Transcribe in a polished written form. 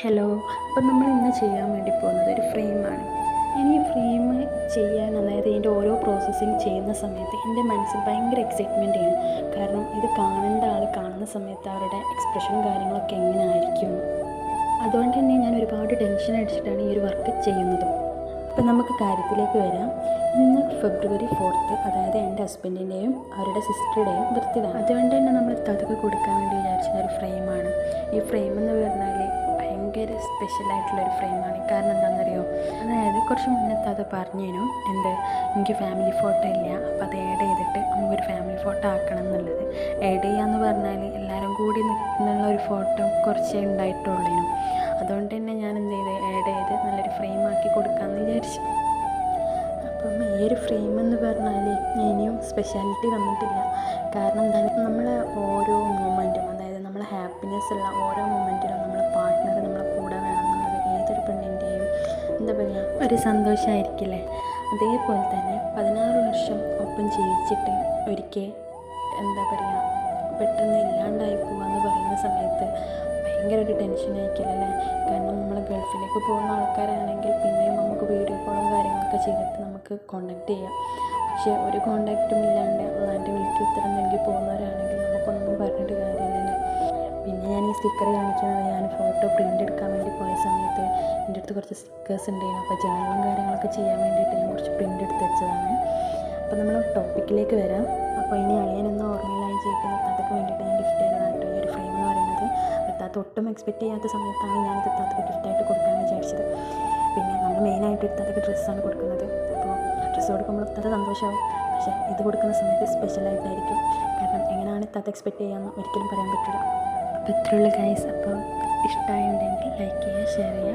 Hello. അപ്പം നമ്മൾ ഇന്ന് ചെയ്യാൻ വേണ്ടി പോകുന്നത് ഒരു ഫ്രെയിമാണ്. ഈ ഫ്രെയിം ചെയ്യാൻ, അതായത് ഇതിൻ്റെ ഓരോ പ്രോസസ്സിങ് ചെയ്യുന്ന സമയത്ത് എൻ്റെ മനസ്സിൽ ഭയങ്കര എക്സൈറ്റ്മെൻ്റ് ആണ്. കാരണം ഇത് കാണേണ്ട ആൾ കാണുന്ന സമയത്ത് അവരുടെ എക്സ്പ്രഷനും കാര്യങ്ങളൊക്കെ എങ്ങനെ ആയിരിക്കും. അതുകൊണ്ട് തന്നെ ഞാൻ ഒരുപാട് ടെൻഷൻ അടിച്ചിട്ടാണ് ഈ ഒരു വർക്ക് ചെയ്യുന്നതും. അപ്പം നമുക്ക് കാര്യത്തിലേക്ക് വരാം. ഇന്ന് ഫെബ്രുവരി 4th, അതായത് എൻ്റെ ഹസ്ബൻഡിൻ്റെയും അവരുടെ സിസ്റ്ററുടെയും ബർത്ത്ഡേ ആണ്. അതുകൊണ്ട് തന്നെ നമ്മൾ തതൊക്കെ കൊടുക്കാൻ വേണ്ടി വിചാരിച്ച ഒരു ഫ്രെയിമാണ്. ഈ ഫ്രെയിം എന്ന് പറഞ്ഞാൽ ഭയങ്കര സ്പെഷ്യലായിട്ടുള്ളൊരു ഫ്രെയിമാണ്. കാരണം എന്താണെന്നറിയോ, അതായത് കുറച്ച് മുന്നത്തെ അത് പറഞ്ഞേനു എനിക്ക് ഫാമിലി ഫോട്ടോ ഇല്ല, അപ്പോൾ അത് ആഡ് ചെയ്തിട്ട് നമുക്കൊരു ഫാമിലി ഫോട്ടോ ആക്കണം എന്നുള്ളത്. ആഡ് ചെയ്യാന്ന് പറഞ്ഞാൽ എല്ലാവരും കൂടി നിൽക്കുന്നുള്ള ഒരു ഫോട്ടോ കുറച്ചേ ഉണ്ടായിട്ടുള്ളൂ. അതുകൊണ്ട് തന്നെ ഞാൻ ആഡ് ചെയ്ത് നല്ലൊരു ഫ്രെയിം ആക്കി കൊടുക്കാമെന്ന് വിചാരിച്ചു. അപ്പം ഈ ഒരു ഫ്രെയിം എന്ന് പറഞ്ഞാൽ ഇനിയും സ്പെഷ്യാലിറ്റി വന്നിട്ടില്ല. കാരണം എന്താണ്, നമ്മളെ ഓരോ മൊമെൻറ്റും, അതായത് നമ്മളെ ഹാപ്പിനെസ് ഉള്ള ഓരോ മൊമെൻറ്റിലും നമ്മളെ പാർട്ട്ണർ നമ്മളെ കൂടെ വേണം എന്നുള്ളത് ഏതൊരു പെണ്ണിൻ്റെയും എന്താ പറയുക ഒരു സന്തോഷമായിരിക്കില്ലേ. അതേപോലെ തന്നെ 16 വർഷം ഒപ്പം ജീവിച്ചിട്ട് ഒരിക്കൽ എന്താ പറയുക പെട്ടെന്ന് ഇല്ലാണ്ടായി പോവാന്ന് പറയുന്ന സമയത്ത് ഭയങ്കര ഒരു ടെൻഷൻ ആയിരിക്കില്ലല്ലേ. കാരണം നമ്മൾ ഗൾഫിലേക്ക് പോകുന്ന ആൾക്കാരാണെങ്കിൽ പിന്നെയും നമുക്ക് വീഡിയോ കോളും കാര്യങ്ങളൊക്കെ ചെയ്തിട്ട് നമുക്ക് കോണ്ടാക്ട് ചെയ്യാം. പക്ഷേ ഒരു കോണ്ടാക്റ്റും ഇല്ലാണ്ട് അല്ലാണ്ട് വിളിക്ക് ഉത്തരം നൽകി പോകുന്നവരാണെങ്കിൽ നമുക്കൊന്നും പറഞ്ഞിട്ട് കാര്യമില്ലല്ലോ. പിന്നെ ഞാൻ ഈ സ്റ്റിക്കർ കാണിക്കുന്നത്, ഞാൻ ഫോട്ടോ പ്രിൻ്റ് എടുക്കാൻ വേണ്ടി പോയ സമയത്ത് എൻ്റെ അടുത്ത് കുറച്ച് സ്റ്റിക്കേഴ്സ് ഉണ്ടായിരുന്നു. അപ്പോൾ ജേണലും കാര്യങ്ങളൊക്കെ ചെയ്യാൻ വേണ്ടിയിട്ട് ഞാൻ കുറച്ച് പ്രിൻ്റ് എടുത്ത് വെച്ചതാണ്. അപ്പോൾ നമ്മൾ ടോപ്പിക്കിലേക്ക് വരാം. അപ്പോൾ ഇനി അളിയനെന്ന ഓർമ്മയിലായി ജീവിക്കുന്ന അതൊക്കെ വേണ്ടിയിട്ട് ഞാൻ ഗിഫ്റ്റ് ചെയ്തതാണ് കേട്ടോ ഈ ഒരു ഫ്രെയിം എന്ന് പറയുന്നത്. താത്ത ഒട്ടും എക്സ്പെക്റ്റ് ചെയ്യാത്ത സമയത്താണ് ഞാനിത് താത്തക്ക് ഗിഫ്റ്റായിട്ട് കൊടുക്കാമെന്ന് വിചാരിച്ചത്. പിന്നെ നമ്മൾ മെയിനായിട്ട് താത്തക്ക് ഡ്രസ്സാണ് കൊടുക്കുന്നത്. അപ്പോൾ ഡ്രസ്സ് കൊടുക്കുമ്പോൾ താത്ത സന്തോഷമാവും. പക്ഷേ ഇത് കൊടുക്കുന്ന സമയത്ത് സ്പെഷ്യലായിട്ടായിരിക്കും. കാരണം എങ്ങനെയാണ് താത്ത എക്സ്പെക്റ്റ് ചെയ്യാമെന്ന് ഒരിക്കലും പറയാൻ പറ്റില്ല. അപ്പോൾ ഇത്രയുള്ള ഗൈസ്. അപ്പോൾ ഇഷ്ടമായിട്ടുണ്ടെങ്കിൽ ലൈക്ക് ചെയ്യുക, ഷെയർ ചെയ്യുക.